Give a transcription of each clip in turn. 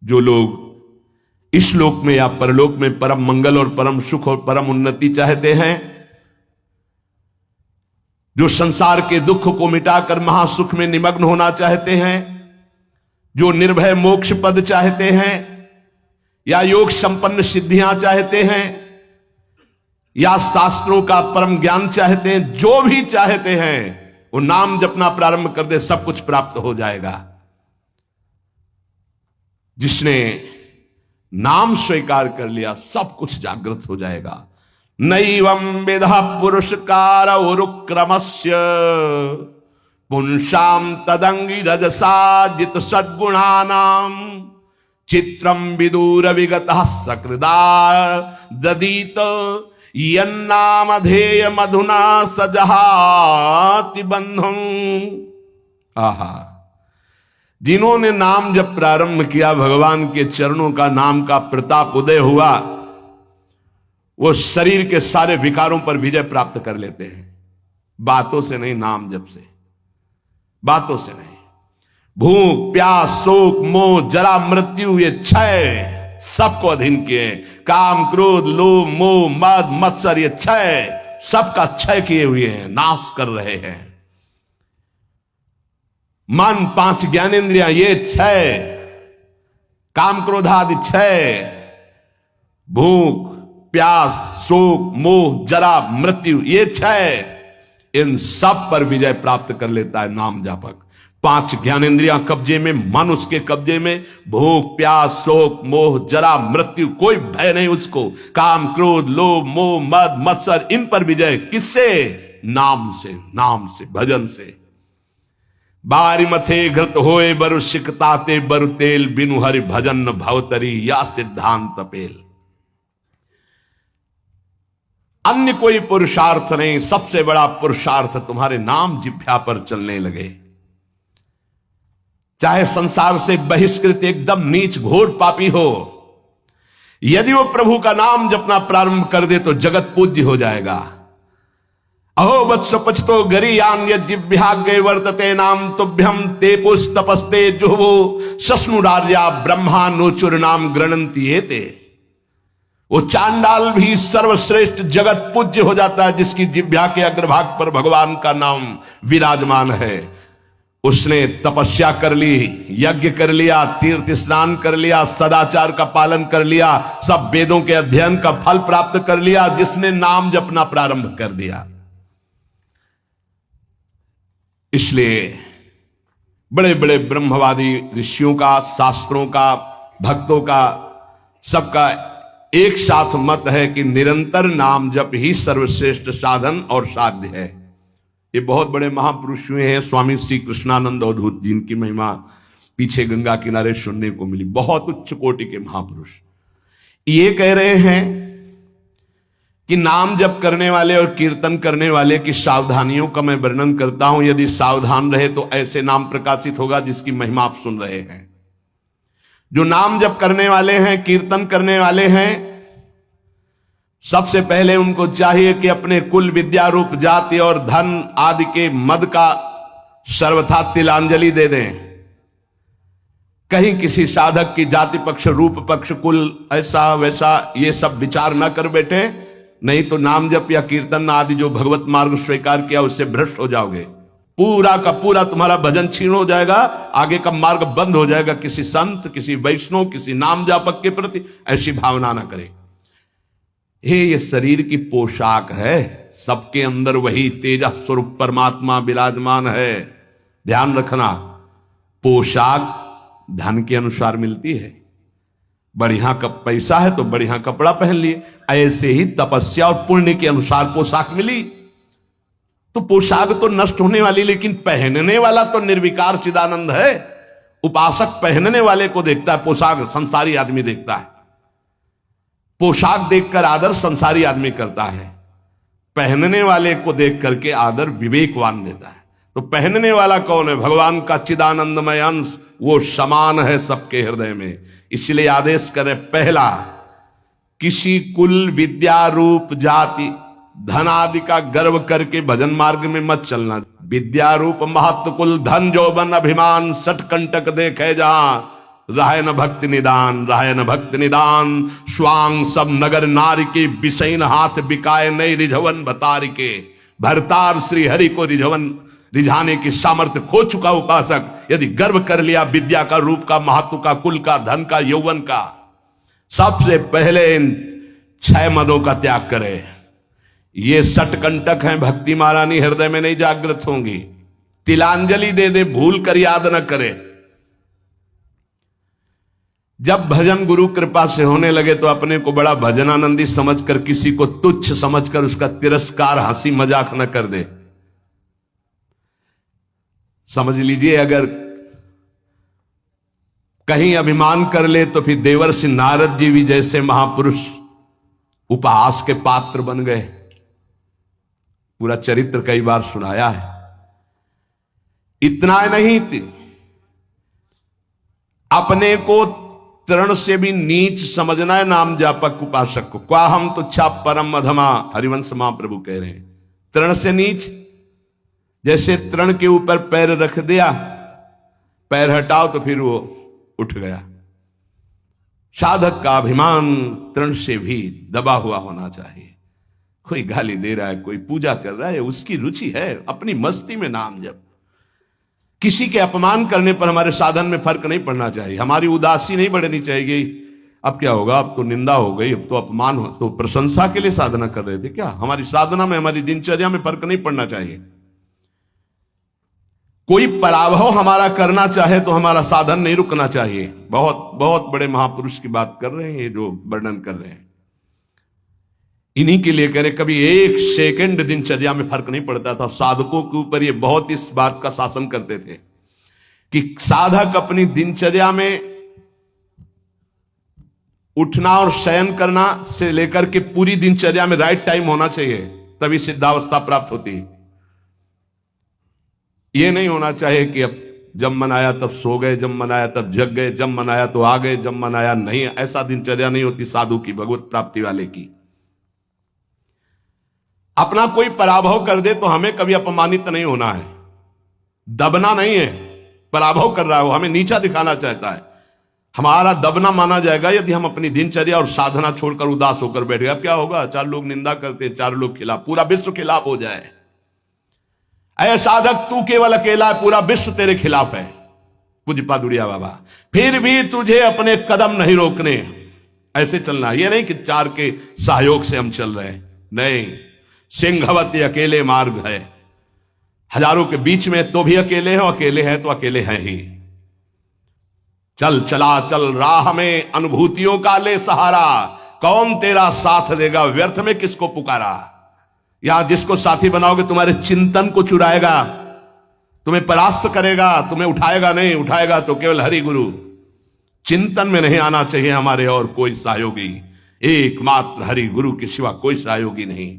जो लोग इस लोक में या परलोक में परम मंगल और परम सुख और परम उन्नति चाहते हैं, जो संसार के दुख को मिटाकर महासुख में निमग्न होना चाहते हैं, जो निर्भय मोक्ष पद चाहते हैं, या योग संपन्न सिद्धियां चाहते हैं, या शास्त्रों का परम ज्ञान चाहते हैं, जो भी चाहते हैं वो नाम जपना प्रारंभ कर दे, सब कुछ प्राप्त हो जाएगा। जिसने नाम स्वीकार कर लिया सब कुछ जागृत हो जाएगा। नैवं विदः पुरुषकार उरुक्रमस्य पुंसाम तदंगी रजसा जित सद्गुणानाम चित्रम विदूर विगतः सकृदा ददीत यन्नामधेय मधुना सजहाति बंधुं। आहा, जिन्होंने नाम जब प्रारंभ किया, भगवान के चरणों का नाम का प्रताप उदय हुआ, वो शरीर के सारे विकारों पर विजय प्राप्त कर लेते हैं। बातों से नहीं, नाम जप से, बातों से नहीं। भूख प्यास शोक मोह जरा मृत्यु ये छह सबको अधीन किए। काम क्रोध लोभ मोह मद मत्सर ये छह सबका क्षय किए हुए हैं, नाश कर रहे हैं। मन पांच ज्ञानेंद्रियां ये छह, काम क्रोध आदि छह, भूख प्यास शोक मोह जरा मृत्यु ये छह, इन सब पर विजय प्राप्त कर लेता है नाम जापक। पांच ज्ञानेंद्रियां कब्जे में, मन उसके कब्जे में, भूख प्यास शोक मोह जरा मृत्यु कोई भय नहीं उसको। काम क्रोध लोभ मोह मद मत्सर इन पर विजय किससे? नाम से, नाम से, भजन से। बारी मथे घृत होए बरु सिकताते बरु तेल बिनु हरि भजन भवतरी या सिद्धांत पेल। अन्य कोई पुरुषार्थ नहीं, सबसे बड़ा पुरुषार्थ तुम्हारे नाम जिह्वा पर चलने लगे। चाहे संसार से बहिष्कृत एकदम नीच घोर पापी हो, यदि वो प्रभु का नाम जपना प्रारंभ कर दे तो जगत पूज्य हो जाएगा। अहो वत्स पचतो गरीयान यज्जिभ्याग्रे वर्तते नाम तुभ्यम ते पुस्तपस्ते जुहवो सस्नुरार्या ब्रह्मा नोचुर नाम गृणंति एते। वो चांडाल भी सर्वश्रेष्ठ जगत पूज्य हो जाता है जिसकी जिह्वा के अग्रभाग पर भगवान का नाम विराजमान है। उसने तपस्या कर ली, यज्ञ कर लिया, तीर्थ स्नान कर लिया, सदाचार का पालन कर लिया, सब वेदों के अध्ययन का फल प्राप्त कर लिया, जिसने नाम जपना प्रारंभ कर दिया। इसलिए बड़े बड़े ब्रह्मवादी ऋषियों का, शास्त्रों का, भक्तों का, सबका एक साथ मत है कि निरंतर नाम जप ही सर्वश्रेष्ठ साधन और साध्य है। ये बहुत बड़े महापुरुष हुए हैं, स्वामी श्री कृष्णानंद अवधूत जी, इनकी महिमा पीछे गंगा किनारे सुनने को मिली। बहुत उच्च कोटि के महापुरुष ये कह रहे हैं कि नाम जप करने वाले और कीर्तन करने वाले की सावधानियों का मैं वर्णन करता हूं। यदि सावधान रहे तो ऐसे नाम प्रकाशित होगा जिसकी महिमा आप सुन रहे हैं। जो नाम जप करने वाले हैं, कीर्तन करने वाले हैं, सबसे पहले उनको चाहिए कि अपने कुल विद्या रूप जाति और धन आदि के मद का सर्वथा तिलांजलि दे दें। कहीं किसी साधक की जाति पक्ष रूप पक्ष कुल ऐसा वैसा ये सब विचार न कर बैठे, नहीं तो नाम जप या कीर्तन आदि जो भगवत मार्ग स्वीकार किया उससे भ्रष्ट हो जाओगे। पूरा का पूरा तुम्हारा भजन छीन हो जाएगा, आगे का मार्ग बंद हो जाएगा। किसी संत, किसी वैष्णव, किसी नाम जापक के प्रति ऐसी भावना ना करे। ये शरीर की पोशाक है, सबके अंदर वही तेज स्वरूप परमात्मा विराजमान है। ध्यान रखना, पोशाक धन के अनुसार मिलती है। बढ़िया कब पैसा है तो बढ़िया कपड़ा पहन लिए, ऐसे ही तपस्या और पुण्य के अनुसार पोशाक मिली। तो पोशाक तो नष्ट होने वाली, लेकिन पहनने वाला तो निर्विकार चिदानंद है। उपासक पहनने वाले को देखता है, पोशाक संसारी आदमी देखता है। पोशाक देखकर आदर संसारी आदमी करता है, पहनने वाले को देख करके आदर विवेकवान देता है। तो पहनने वाला कौन है? भगवान का चिदानंदमय अंश, वो समान है सबके हृदय में। इसलिए आदेश करे, पहला, किसी कुल विद्या रूप जाति धन आदि का गर्व करके भजन मार्ग में मत चलना। विद्या रूप महत्व कुल धन जौबन अभिमान सठ कंटक देखे जहां राय न भक्ति निदान, राय न भक्ति निदान। स्वांग सब नगर नारी के बिसैन हाथ बिकाए नहीं रिझवन बतार के। भरतार श्री हरि को रिझवन रिझाने की सामर्थ्य खो चुका उपासक यदि गर्व कर लिया विद्या का, रूप का, महत्व का, कुल का, धन का, यौवन का, सबसे पहले इन 6 मदों का त्याग करे। ये सटकंटक हैं, भक्ति महारानी हृदय में नहीं जागृत होंगी। तिलांजलि दे दे, भूल कर याद न करे। जब भजन गुरु कृपा से होने लगे तो अपने को बड़ा भजनानंदी समझकर, किसी को तुच्छ समझकर उसका तिरस्कार, हंसी मजाक न कर दे। समझ लीजिए, अगर कहीं अभिमान कर ले तो फिर देवर्षि नारद जी भी जैसे महापुरुष उपहास के पात्र बन गए। पूरा चरित्र कई बार सुनाया है। इतना नहीं, अपने को तृण से भी नीच समझना है नाम जापक उपासक को। क्या हम तुच्छा परम अधमा, हरिवंश महाप्रभु कह रहे हैं। तृण से नीच, जैसे तृण के ऊपर पैर रख दिया, पैर हटाओ तो फिर वो उठ गया। साधक का अभिमान तृण से भी दबा हुआ होना चाहिए। कोई गाली दे रहा है, कोई पूजा कर रहा है, उसकी रुचि है, अपनी मस्ती में नाम जप। किसी के अपमान करने पर हमारे साधन में फर्क नहीं पड़ना चाहिए। हमारी उदासी नहीं बढ़नी चाहिए। अब क्या होगा, अब तो निंदा हो गई, अब तो अपमान हो, तो प्रशंसा के लिए साधना कर रहे थे क्या? हमारी साधना में, हमारी दिनचर्या में फर्क नहीं पड़ना चाहिए। कोई पराभव हमारा करना चाहे तो हमारा साधन नहीं रुकना चाहिए। बहुत बहुत बड़े महापुरुष की बात कर रहे हैं ये जो वर्णन कर रहे हैं। इन्हीं के लिए कह रहे, कभी 1 सेकंड दिनचर्या में फर्क नहीं पड़ता था। साधकों के ऊपर ये बहुत इस बात का शासन करते थे कि साधक अपनी दिनचर्या में उठना और शयन करना से लेकर के पूरी दिनचर्या में राइट टाइम होना चाहिए, तभी सिद्धावस्था प्राप्त होती है। ये नहीं होना चाहिए कि अब जब मन आया तब सो गए, जब मन आया तब जग गए, जब मन आया तो आ गए, जब मन आया नहीं। ऐसा दिनचर्या नहीं होती साधु की, भगवत प्राप्ति वाले की। अपना कोई पराभव कर दे तो हमें कभी अपमानित नहीं होना है, दबना नहीं है। पराभव कर रहा है वो, हमें नीचा दिखाना चाहता है, हमारा दबना माना जाएगा यदि हम अपनी दिनचर्या और साधना छोड़कर उदास होकर बैठ गए। अब क्या होगा, 4 लोग निंदा करते, 4 लोग खिलाफ, पूरा विश्व खिलाफ हो जाए। ऐ साधक, तू केवल अकेला है, पूरा विश्व तेरे खिलाफ है। पूज्य पादुड़िया बाबा, फिर भी तुझे अपने कदम नहीं रोकने, ऐसे चलना। ये नहीं कि 4 के सहयोग से हम चल रहे हैं, नहीं। सिंहवती अकेले मार्ग है, हजारों के बीच में तो भी अकेले हो, अकेले हैं तो अकेले हैं ही। चल चला चल राह में अनुभूतियों का ले सहारा, कौन तेरा साथ देगा, व्यर्थ में किसको पुकारा। यहां जिसको साथी बनाओगे तुम्हारे चिंतन को चुराएगा, तुम्हें परास्त करेगा, तुम्हें उठाएगा नहीं। उठाएगा तो केवल हरि गुरु। चिंतन में नहीं आना चाहिए हमारे और कोई सहयोगी, एकमात्र हरि गुरु के सिवा कोई सहयोगी नहीं।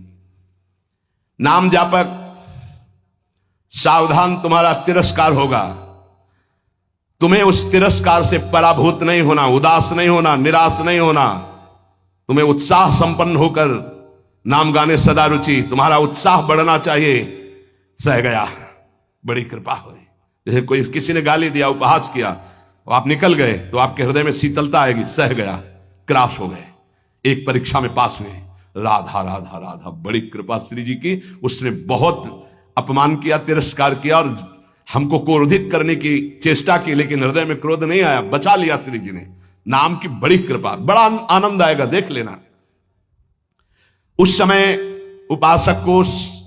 नाम जापक, सावधान, तुम्हारा तिरस्कार होगा। तुम्हें उस तिरस्कार से पराभूत नहीं होना, उदास नहीं होना, निराश नहीं होना। तुम्हें उत्साह संपन्न होकर नाम गाने सदा रुचि, तुम्हारा उत्साह बढ़ना चाहिए। सह गया, बड़ी कृपा हुई। जैसे कोई किसी ने गाली दिया, उपहास किया, और आप निकल गए तो आपके हृदय में शीतलता आएगी। सह गया, क्रॉस हो गए, एक परीक्षा में पास हुए। राधा राधा राधा, बड़ी कृपा श्री जी की। उसने बहुत अपमान किया, तिरस्कार किया और हमको क्रोधित करने की चेष्टा की, लेकिन हृदय में क्रोध नहीं आया, बचा लिया श्री जी ने। नाम की बड़ी कृपा, बड़ा आनंद आएगा, देख लेना। उस समय उपासक को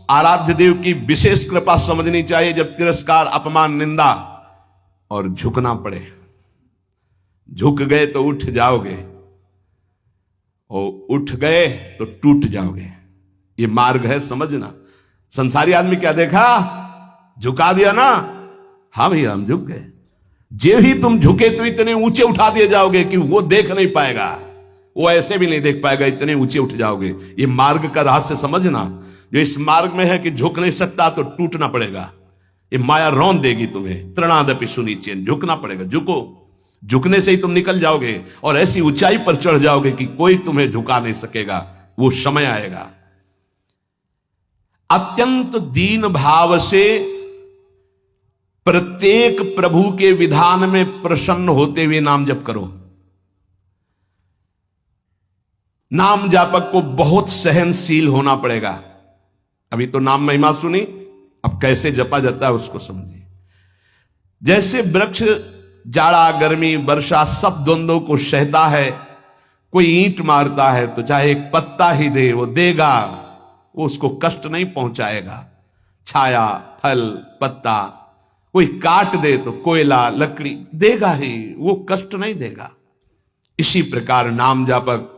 आराध्य देव की विशेष कृपा समझनी चाहिए, जब तिरस्कार, अपमान, निंदा और झुकना पड़े। झुक गए तो उठ जाओगे, और उठ गए तो टूट जाओगे। ये मार्ग है, समझना। संसारी आदमी क्या देखा, झुका दिया ना, हाँ भैया हम झुक गए। जे ही तुम झुके तो इतने ऊंचे उठा दिए जाओगे कि वो देख नहीं पाएगा, वो ऐसे भी नहीं देख पाएगा, इतने ऊंचे उठ जाओगे। ये मार्ग का रहस्य समझना। जो इस मार्ग में है कि झुक नहीं सकता तो टूटना पड़ेगा, ये माया रौंद देगी तुम्हें। तृणादपि सुनिचेन, झुकना पड़ेगा। झुको, झुकने से ही तुम निकल जाओगे और ऐसी ऊंचाई पर चढ़ जाओगे कि कोई तुम्हें झुका नहीं सकेगा। वो समय आएगा। अत्यंत दीन भाव से प्रत्येक प्रभु के विधान में प्रसन्न होते हुए नाम जप करो। नाम जापक को बहुत सहनशील होना पड़ेगा। अभी तो नाम महिमा सुनी, अब कैसे जपा जाता है उसको समझिए। जैसे वृक्ष जाड़ा गर्मी वर्षा सब द्वंद्वों को सहता है, कोई ईंट मारता है तो चाहे एक पत्ता ही दे वो देगा, वो उसको कष्ट नहीं पहुंचाएगा। छाया फल पत्ता, कोई काट दे तो कोयला लकड़ी देगा ही, वो कष्ट नहीं देगा। इसी प्रकार नाम जापक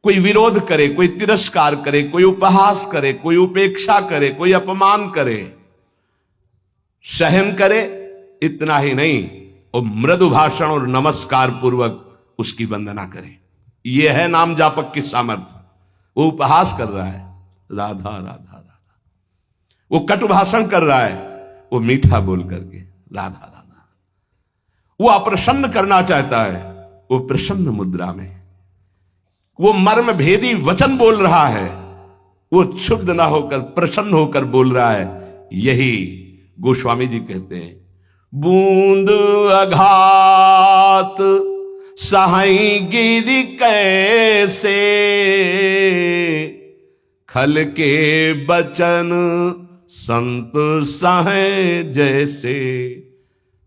कोई विरोध करे, कोई तिरस्कार करे, कोई उपहास करे, कोई उपेक्षा करे, कोई अपमान करे, सहन करे, इतना ही नहीं वो मृदु भाषण और नमस्कार पूर्वक उसकी वंदना करे। यह है नाम जापक की सामर्थ्य। वो उपहास कर रहा है, राधा राधा राधा, वो कटु भाषण कर रहा है, वो मीठा बोल करके राधा राधा, वो अप्रसन्न करना चाहता है, वो प्रसन्न मुद्रा में, वो मर्म भेदी वचन बोल रहा है, वो क्षुब्ध ना होकर प्रसन्न होकर बोल रहा है। यही गोस्वामी जी कहते हैं, बूंद अघात सहाई गिरि कैसे, खल के बचन संत सहे जैसे।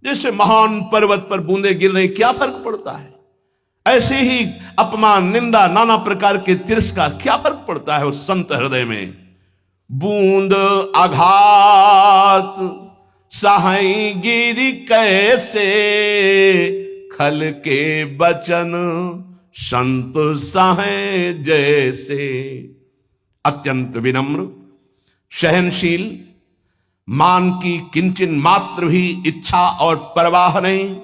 जैसे महान पर्वत पर बूंदे गिर रही, क्या फर्क पड़ता है? ऐसे ही अपमान निंदा नाना प्रकार के तिरस्कार, क्या फर्क पड़ता है उस संत हृदय में? बूंद आघात सहाई गिरि कैसे, खल के बचन संत सहे जैसे। अत्यंत विनम्र सहनशील, मान की किंचन मात्र भी इच्छा और परवाह नहीं,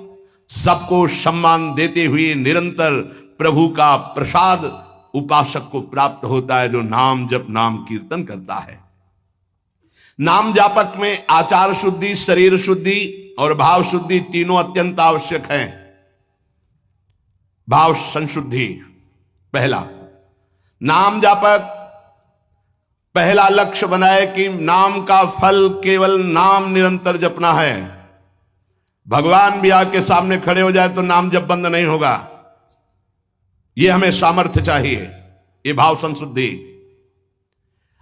सबको सम्मान देते हुए निरंतर प्रभु का प्रसाद उपासक को प्राप्त होता है, जो नाम जप नाम कीर्तन करता है। नाम जापक में आचार शुद्धि, शरीर शुद्धि और भाव शुद्धि तीनों अत्यंत आवश्यक हैं। भाव संशुद्धि पहला, नाम जापक पहला लक्ष्य बनाए कि नाम का फल केवल नाम निरंतर जपना है। भगवान भी आके सामने खड़े हो जाए तो नाम जप बंद नहीं होगा। यह हमें सामर्थ्य चाहिए, ये भाव संशुद्धि।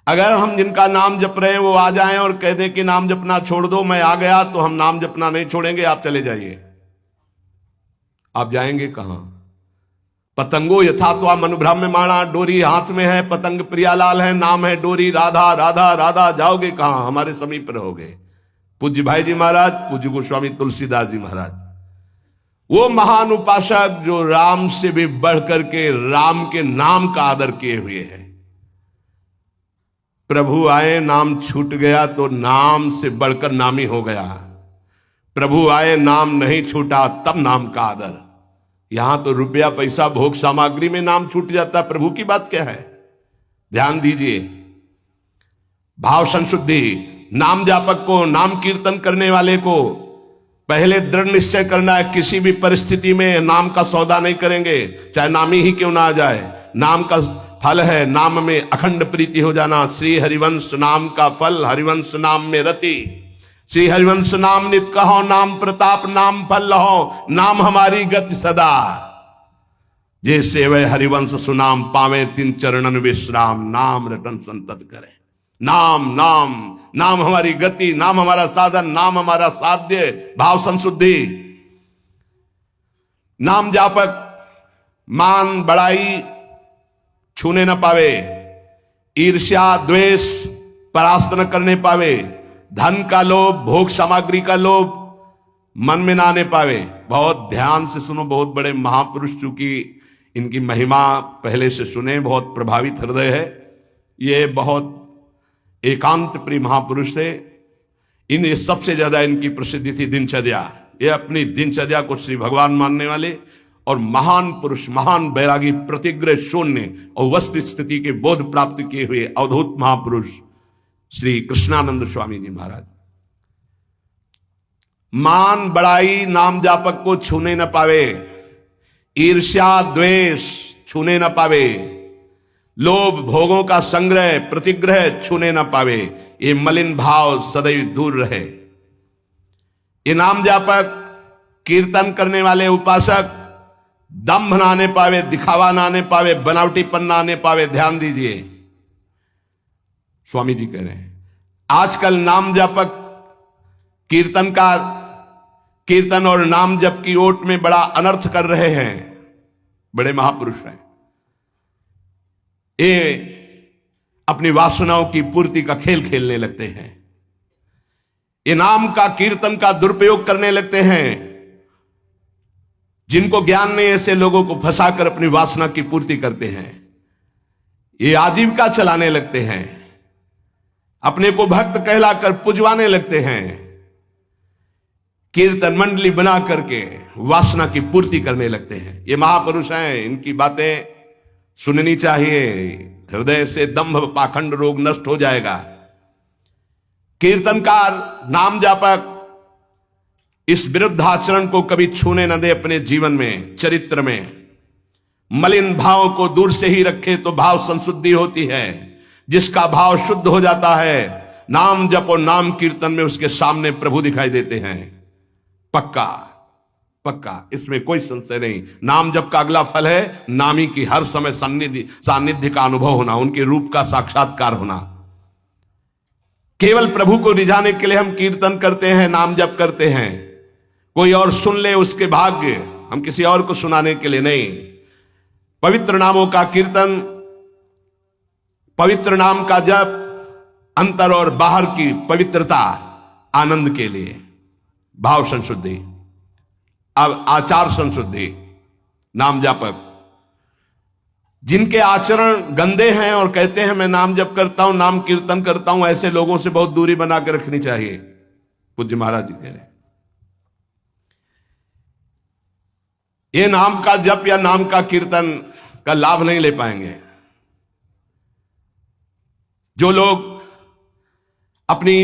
अगर हम जिनका नाम जप रहे हैं वो आ जाएं और कह दें कि नाम जपना छोड़ दो, मैं आ गया, तो हम नाम जपना नहीं छोड़ेंगे, आप चले जाइए। आप जाएंगे कहां? पतंगो यथा तो मनुभ्रम में माणा, डोरी हाथ में है, पतंग प्रियालाल है, नाम है डोरी, राधा राधा राधा, जाओगे कहां? हमारे समीप रहोगे। पूज्य भाई जी महाराज, पूज्य गोस्वामी तुलसीदास जी महाराज, वो महान उपासक जो राम से भी बढ़ करके राम के नाम का आदर किए हुए हैं। प्रभु आए नाम छूट गया तो नाम से बढ़कर नामी हो गया। प्रभु आए नाम नहीं छूटा तब नाम का आदर। यहां तो रुपया पैसा भोग सामग्री में नाम छूट जाता, प्रभु की बात क्या है? ध्यान दीजिए। भाव संशुद्धि, नाम जापक को, नाम कीर्तन करने वाले को पहले दृढ़ निश्चय करना है, किसी भी परिस्थिति में नाम का सौदा नहीं करेंगे, चाहे नामी ही क्यों ना आ जाए। नाम का फल है नाम में अखंड प्रीति हो जाना। श्री हरिवंश नाम का फल, हरिवंश नाम में रति। श्री हरिवंश नाम नित कहो, नाम प्रताप नाम फल लहो, नाम हमारी गति सदा। जैसे वह हरिवंश सुनाम पावे, तिन चरणन विश्राम, नाम रटन संतत करे। नाम नाम नाम हमारी गति, नाम हमारा साधन, नाम हमारा साध्य। भाव संशुद्धि। नाम जापक मान बड़ाई छूने न पावे, ईर्ष्या द्वेष परास्त न करने पावे, धन का लोभ भोग सामग्री का लोभ मन में ना आने पावे। बहुत ध्यान से सुनो, बहुत बड़े महापुरुष, चूंकि इनकी महिमा पहले से सुने, बहुत प्रभावित हृदय है। ये बहुत एकांत प्रिय महापुरुष थे। इन सबसे ज्यादा इनकी प्रसिद्धि थी दिनचर्या। ये अपनी दिनचर्या को श्री भगवान मानने वाले और महान पुरुष, महान बैरागी, प्रतिग्रह शून्य और वस्तु स्थिति के बोध प्राप्त किए हुए अवधूत महापुरुष श्री कृष्णानंद स्वामी जी महाराज। मान बड़ाई नाम जापक को छूने न पावे, ईर्ष्या द्वेष छूने न पावे, लोभ भोगों का संग्रह प्रतिग्रह छूने न पावे। ये मलिन भाव सदैव दूर रहे। ये नाम जापक, कीर्तन करने वाले उपासक दंभ ना आने पावे, दिखावा ना आने पावे, बनावटीपन ना आने पावे। ध्यान दीजिए, स्वामी जी कह रहे हैं आजकल नाम जापक कीर्तनकार कीर्तन और नाम जप की ओट में बड़ा अनर्थ कर रहे हैं। बड़े महापुरुष हैं, ये अपनी वासनाओं की पूर्ति का खेल खेलने लगते हैं, ये नाम का कीर्तन का दुरुपयोग करने लगते हैं। जिनको ज्ञान नहीं, ऐसे लोगों को फंसाकर अपनी वासना की पूर्ति करते हैं। ये आजीविका चलाने लगते हैं, अपने को भक्त कहलाकर पुजवाने लगते हैं, कीर्तन मंडली बना करके वासना की पूर्ति करने लगते हैं। ये महापुरुष हैं, इनकी बातें सुननी चाहिए। हृदय से दंभ पाखंड रोग नष्ट हो जाएगा। कीर्तनकार नाम जापक इस विरुद्ध आचरण को कभी छूने न दे अपने जीवन में, चरित्र में। मलिन भाव को दूर से ही रखे तो भाव संशुद्धि होती है। जिसका भाव शुद्ध हो जाता है, नाम जप और नाम कीर्तन में उसके सामने प्रभु दिखाई देते हैं। पक्का पक्का, इसमें कोई संशय नहीं। नाम जप का अगला फल है नामी की हर समय सानिध्य का अनुभव होना, उनके रूप का साक्षात्कार होना। केवल प्रभु को रिझाने के लिए हम कीर्तन करते हैं, नाम जप करते हैं, कोई और सुन ले उसके भाग्य, हम किसी और को सुनाने के लिए नहीं। पवित्र नामों का कीर्तन, पवित्र नाम का जप, अंतर और बाहर की पवित्रता, आनंद के लिए, भाव संशुद्धि, अब आचार संशुद्धि। नाम जापक जिनके आचरण गंदे हैं और कहते हैं मैं नाम जप करता हूं, नाम कीर्तन करता हूं, ऐसे लोगों से बहुत दूरी बना कर रखनी चाहिए। पूज्य महाराज जी कह रहे हैं ये नाम का जप या नाम का कीर्तन का लाभ नहीं ले पाएंगे। जो लोग अपनी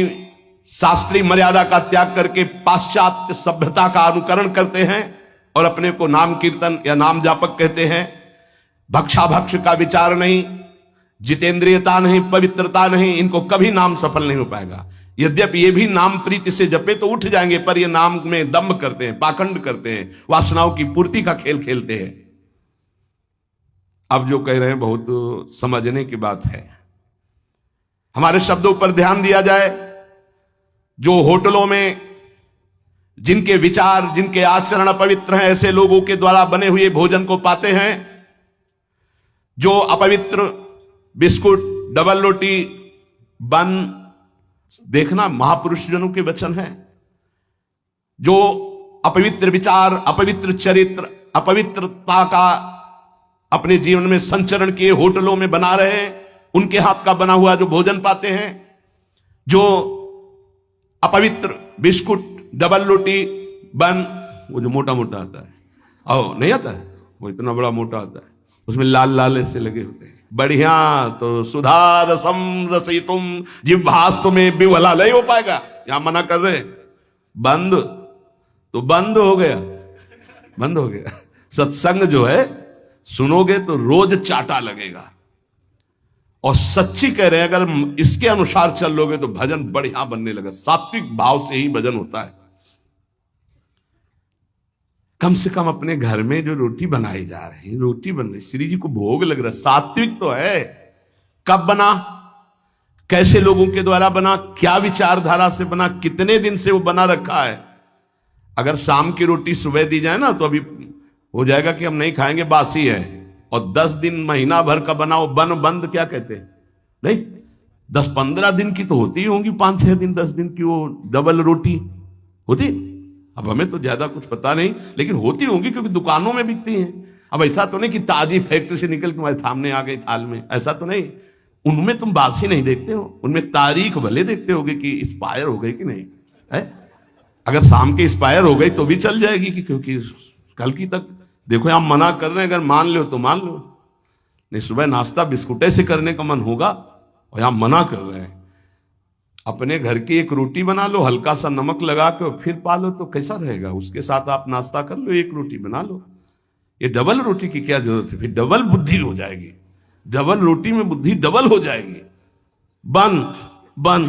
शास्त्रीय मर्यादा का त्याग करके पाश्चात्य सभ्यता का अनुकरण करते हैं और अपने को नाम कीर्तन या नाम जापक कहते हैं, भक्षाभक्ष का विचार नहीं, जितेंद्रियता नहीं, पवित्रता नहीं, इनको कभी नाम सफल नहीं हो पाएगा। यद्यपि ये भी नाम प्रीति से जपे तो उठ जाएंगे, पर ये नाम में दंभ करते हैं, पाखंड करते हैं, वासनाओं की पूर्ति का खेल खेलते हैं। अब जो कह रहे हैं बहुत समझने की बात है। हमारे शब्दों पर ध्यान दिया जाए। जो होटलों में जिनके विचार, जिनके आचरण अपवित्र हैं, ऐसे लोगों के द्वारा बने हुए भोजन को पाते हैं। जो अपवित्र बिस्कुट, डबल रोटी, बन, देखना महापुरुष जनों के वचन हैं। जो अपवित्र विचार, अपवित्र चरित्र, अपवित्रता का अपने जीवन में संचरण किए होटलों में बना रहे हैं, उनके हाथ का बना हुआ जो भोजन पाते हैं। जो अपवित्र बिस्कुट, डबल रोटी, बन, वो जो मोटा मोटा आता है, और नहीं आता है, वो इतना बड़ा मोटा आता है, उसमें लाल लाल ऐसे लगे होते हैं। बढ़िया तो सुधा रसम रसितुम जिह्वास तुम्हें विवला नहीं हो पाएगा, यहां मना कर रहे। बंद तो बंद हो गया, बंद हो गया। सत्संग जो है सुनोगे तो रोज चाटा लगेगा। और सच्ची कह रहे हैं, अगर इसके अनुसार चल लोगे तो भजन बढ़िया बनने लगा। सात्विक भाव से ही भजन होता है। कम से कम अपने घर में जो रोटी बनाई जा रही है, रोटी बन रही, श्री जी को भोग लग रहा है, सात्विक तो है। कब बना, कैसे लोगों के द्वारा बना, क्या विचारधारा से बना, कितने दिन से वो बना रखा है। अगर शाम की रोटी सुबह दी जाए ना तो अभी हो जाएगा कि हम नहीं खाएंगे, बासी है। और 10 दिन, महीना भर का बनाओ, बंद क्या कहते हैं, नहीं 10-15 दिन की तो होती ही होंगी, 5-6 दिन 10 दिन की वो डबल रोटी होती। अब हमें तो ज्यादा कुछ पता नहीं, लेकिन होती होंगी क्योंकि दुकानों में बिकती हैं। अब ऐसा तो नहीं कि ताजी फैक्ट्री से निकल के हमारे सामने आ गई थाल में, ऐसा तो नहीं। उनमें तुम बासी नहीं देखते हो, उनमें तारीख भले देखते होगे कि एक्सपायर हो गई कि नहीं है। अगर शाम की एक्सपायर हो गई तो भी चल जाएगी कि क्योंकि कल की तक देखो आप मना कर रहे हैं, अगर मान लो तो मान लो, नहीं सुबह नाश्ता बिस्कुटे से करने का मन होगा और आप मना कर रहे हैं। अपने घर की एक रोटी बना लो, हल्का सा नमक लगा के फिर पालो तो कैसा रहेगा। उसके साथ आप नाश्ता कर लो, एक रोटी बना लो। ये डबल रोटी की क्या जरूरत है, फिर डबल बुद्धि हो जाएगी, डबल रोटी में बुद्धि डबल हो जाएगी। बन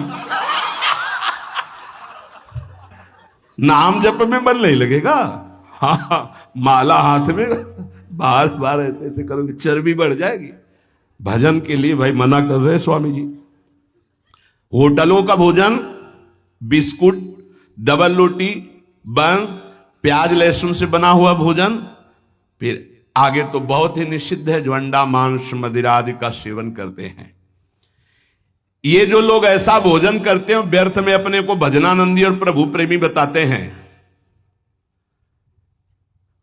नाम जप में मन नहीं लगेगा। हाँ, माला हाथ में बार बार ऐसे ऐसे करोगे, चर्बी बढ़ जाएगी। भजन के लिए भाई मना कर रहे हैं स्वामी जी। होटलों का भोजन, बिस्कुट, डबल रोटी, बन, प्याज लहसुन से बना हुआ भोजन, फिर आगे तो बहुत ही निषिद्ध है जो अंडा मांस मदिरा आदि का सेवन करते हैं। ये जो लोग ऐसा भोजन करते हैं व्यर्थ में अपने को भजनानंदी और प्रभु प्रेमी बताते हैं।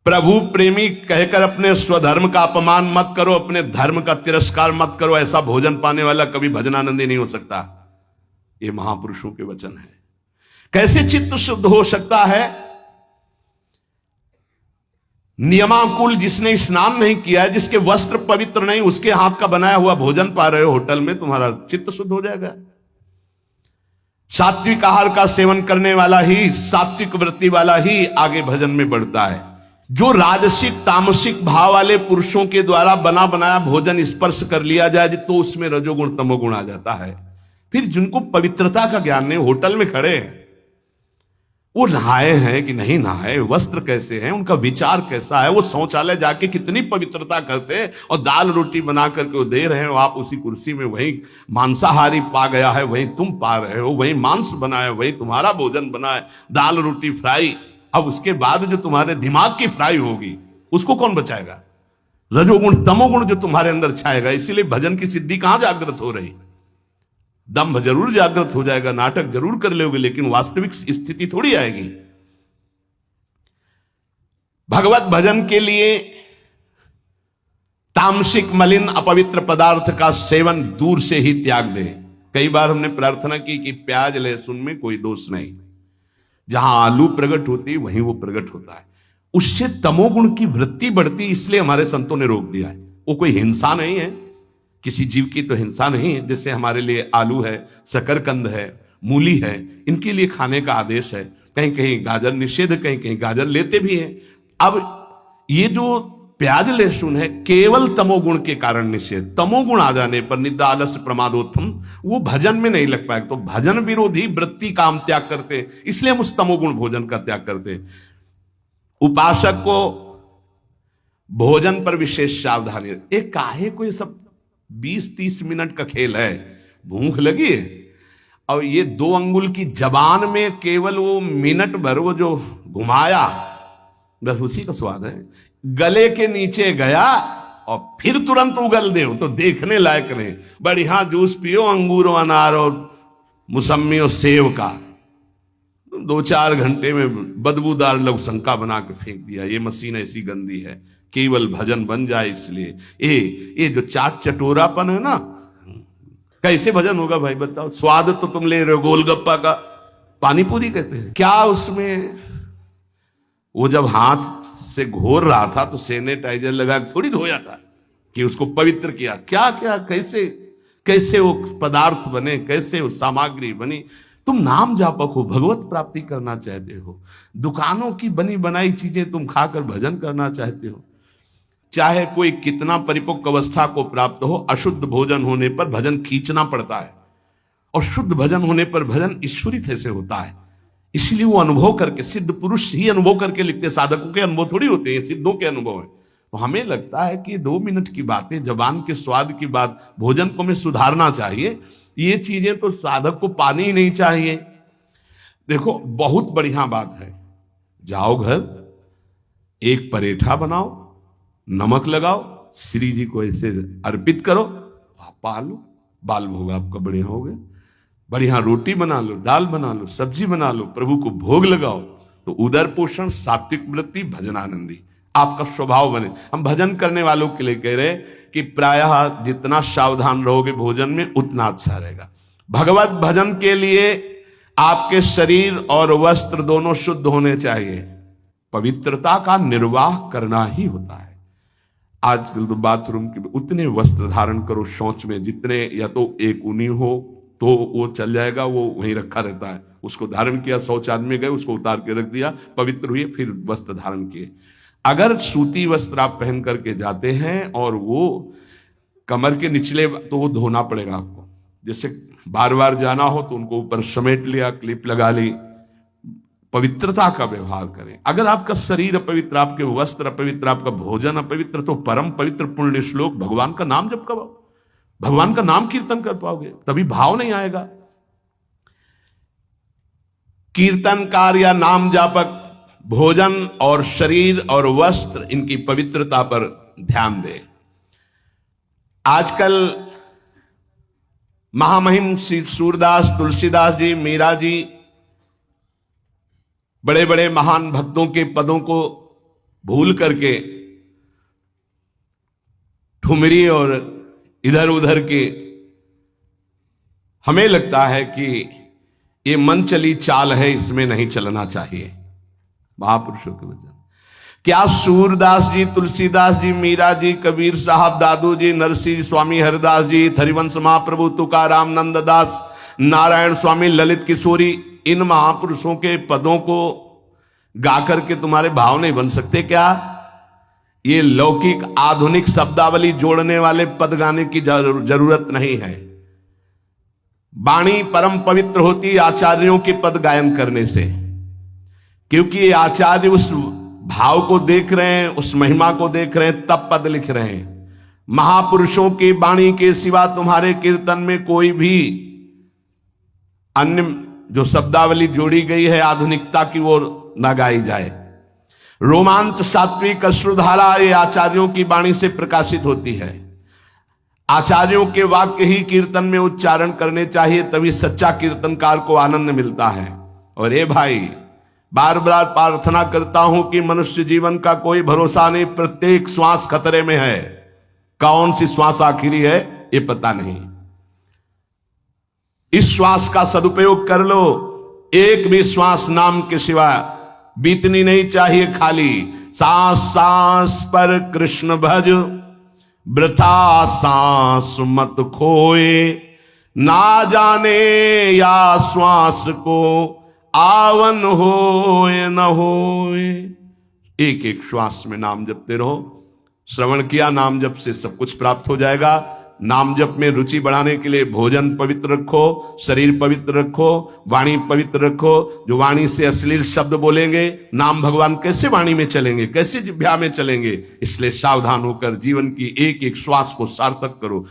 प्रभु प्रेमी कहकर अपने स्वधर्म का अपमान मत करो, अपने धर्म का तिरस्कार मत करो। ऐसा भोजन पाने वाला कभी भजनानंदी नहीं हो सकता। ये महापुरुषों के वचन है। कैसे चित्त शुद्ध हो सकता है? नियमाकुल जिसने स्नान नहीं किया है, जिसके वस्त्र पवित्र नहीं, उसके हाथ का बनाया हुआ भोजन पा रहे हो होटल में, तुम्हारा चित्त शुद्ध हो जाएगा। सात्विक आहार का सेवन करने वाला ही, सात्विक वृत्ति वाला ही आगे भजन में बढ़ता है। जो राजसिक तामसिक भाव वाले पुरुषों के द्वारा बना बनाया भोजन स्पर्श कर लिया जाए तो उसमें रजोगुण तमोगुण आ जाता है। फिर जिनको पवित्रता का ज्ञान नहीं, होटल में खड़े हैं, वो नहाए हैं कि नहीं नहाए, वस्त्र कैसे हैं, उनका विचार कैसा है, वो शौचालय जाके कितनी पवित्रता करते हैं, और दाल रोटी बना करके वो दे रहे हो, आप उसी कुर्सी में वही मांसाहारी पा गया है, वही तुम पा रहे हो, वही मांस बना है, वही तुम्हारा भोजन बना है, दाल रोटी फ्राई। अब उसके बाद जो तुम्हारे दिमाग की फ्राई होगी उसको कौन बचाएगा? रजोगुण तमोगुण जो तुम्हारे अंदर छाएगा। इसीलिए भजन की सिद्धि कहां जागृत हो रही? दम्भ जरूर जागृत हो जाएगा, नाटक जरूर कर लोगे, लेकिन वास्तविक स्थिति थोड़ी आएगी। भगवत भजन के लिए तामसिक मलिन अपवित्र पदार्थ का सेवन दूर से ही त्याग दे। कई बार हमने प्रार्थना की कि प्याज लहसुन में कोई दोष नहीं, जहां आलू प्रकट होती वहीं वो प्रकट होता है, उससे तमोगुण की वृत्ति बढ़ती। इसलिए हमारे संतों ने रोक दिया है। वो कोई हिंसा नहीं है, किसी जीव की तो हिंसा नहीं है। जैसे हमारे लिए आलू है, शकरकंद है, मूली है, इनके लिए खाने का आदेश है। कहीं कहीं गाजर निषेध, कहीं कहीं गाजर लेते भी हैं। अब ये जो प्याज लहसुन है केवल तमोगुण के कारण निषेध। तमोगुण आ जाने पर निद्रा आलस्य प्रमादोत्थम, वो भजन में नहीं लग पाएगा। तो भजन विरोधी वृत्ति का हम त्याग करते हैं, इसलिए हम उस तमोगुण भोजन का त्याग करते हैं। उपासक को भोजन पर विशेष सावधानी। एक काहे को ये सब 20-30 मिनट का खेल है, भूख लगी है, और ये 2 अंगुल की जबान में केवल वो मिनट भर वो जो घुमाया, बस उसी का स्वाद है। गले के नीचे गया और फिर तुरंत उगल दे, तो देखने लायक नहीं। बढ़िया जूस पियो, अंगूर और अनार और मुसम्मी और सेव का, 2-4 घंटे में बदबूदार लवशंका बना के फेंक दिया। ये मशीन ऐसी गंदी है, केवल भजन बन जाए इसलिए। ये जो चाट चटोरापन है ना, कैसे भजन होगा भाई बताओ? स्वाद तो तुम ले रहे हो गोलगप्पा का, पानी पूरी कहते हैं क्या उसमें? वो जब हाथ से घोर रहा था तो सैनिटाइजर लगा के थोड़ी धोया था कि उसको पवित्र किया। क्या क्या कैसे कैसे वो पदार्थ बने, कैसे वो सामग्री बनी। तुम नाम जापक हो, भगवत प्राप्ति करना चाहते हो, दुकानों की बनी बनाई चीजें तुम खाकर भजन करना चाहते हो। चाहे कोई कितना परिपक्व अवस्था को प्राप्त हो, अशुद्ध भोजन होने पर भजन खींचना पड़ता है, और शुद्ध भजन होने पर भजन ईश्वरित ऐसे होता है। इसलिए वो अनुभव करके, सिद्ध पुरुष ही अनुभव करके लिखते, साधकों के अनुभव थोड़ी होते हैं, सिद्धों के अनुभव है। तो हमें लगता है कि 2 मिनट की बातें, जबान के स्वाद की बात, भोजन को हमें सुधारना चाहिए। ये चीजें तो साधक को पानी ही नहीं चाहिए। देखो बहुत बढ़िया बात है, जाओ घर, एक परेठा बनाओ, नमक लगाओ, श्री जी को ऐसे अर्पित करो, आप पालो, बाल भोग आपका बढ़िया हो गया। बढ़िया रोटी बना लो, दाल बना लो, सब्जी बना लो, प्रभु को भोग लगाओ, तो उदर पोषण, सात्विक वृत्ति, भजनानंदी आपका स्वभाव बने। हम भजन करने वालों के लिए कह रहे हैं कि प्रायः जितना सावधान रहोगे भोजन में उतना अच्छा रहेगा। भगवत भजन के लिए आपके शरीर और वस्त्र दोनों शुद्ध होने चाहिए। पवित्रता का निर्वाह करना ही होता है। आजकल तो बाथरूम के उतने वस्त्र धारण करो शौच में, जितने, या तो एक ऊनी हो तो वो चल जाएगा, वो वहीं रखा रहता है, उसको धारण किया, शौच आदमी गए, उसको उतार के रख दिया, पवित्र हुए, फिर वस्त्र धारण किए। अगर सूती वस्त्र आप पहन करके जाते हैं और वो कमर के निचले, तो वो धोना पड़ेगा आपको। जैसे बार बार जाना हो तो उनको ऊपर समेट लिया, क्लिप लगा ली, पवित्रता का व्यवहार करें। अगर आपका शरीर अपवित्र, आपके वस्त्र अपवित्र, आपका भोजन अपवित्र, तो परम पवित्र पुण्य श्लोक भगवान का नाम जप करो, भगवान का नाम कीर्तन कर पाओगे, तभी भाव नहीं आएगा। कीर्तनकार या नाम जापक भोजन और शरीर और वस्त्र इनकी पवित्रता पर ध्यान दे। आजकल महामहिम श्री सूरदास, तुलसीदास जी, मीरा जी, बड़े बड़े महान भक्तों के पदों को भूल करके ठुमरी और इधर उधर के, हमें लगता है कि ये मन चली चाल है, इसमें नहीं चलना चाहिए। महापुरुषों के वचन, क्या सूरदास जी, तुलसीदास जी, मीरा जी, कबीर साहब, दादू जी, नरसिंह स्वामी, हरिदास जी, हरिवंश महाप्रभु, तुकाराम, नंददास, नारायण स्वामी, ललित किशोरी, इन महापुरुषों के पदों को गा करके तुम्हारे भाव नहीं बन सकते क्या? ये लौकिक आधुनिक शब्दावली जोड़ने वाले पद गाने की जरूरत नहीं है। वाणी परम पवित्र होती आचार्यों के पद गायन करने से, क्योंकि ये आचार्य उस भाव को देख रहे हैं, उस महिमा को देख रहे हैं, तब पद लिख रहे हैं। महापुरुषों की वाणी के सिवा तुम्हारे कीर्तन में कोई भी अन्य जो शब्दावली जोड़ी गई है आधुनिकता की ओर न गाई जाए। रोमांच, सात्विक, अश्रुधारा ये आचार्यों की वाणी से प्रकाशित होती है। आचार्यों के वाक्य ही कीर्तन में उच्चारण करने चाहिए, तभी सच्चा कीर्तनकार को आनंद मिलता है। और ये भाई, बार बार प्रार्थना करता हूं कि मनुष्य जीवन का कोई भरोसा नहीं, प्रत्येक श्वास खतरे में है। कौन सी श्वास आखिरी है ये पता नहीं। इस श्वास का सदुपयोग कर लो। एक भी श्वास नाम के सिवा बीतनी नहीं चाहिए खाली। सांस सांस पर कृष्ण भज, वृथा सांस मत खोए, ना जाने या श्वास को आवन होए न होए। एक एक श्वास में नाम जपते रहो। श्रवण किया, नाम जप से सब कुछ प्राप्त हो जाएगा। नाम जप में रुचि बढ़ाने के लिए भोजन पवित्र रखो, शरीर पवित्र रखो, वाणी पवित्र रखो। जो वाणी से अश्लील शब्द बोलेंगे, नाम भगवान कैसे वाणी में चलेंगे, कैसे जिह्वा में चलेंगे? इसलिए सावधान होकर जीवन की एक एक श्वास को सार्थक करो।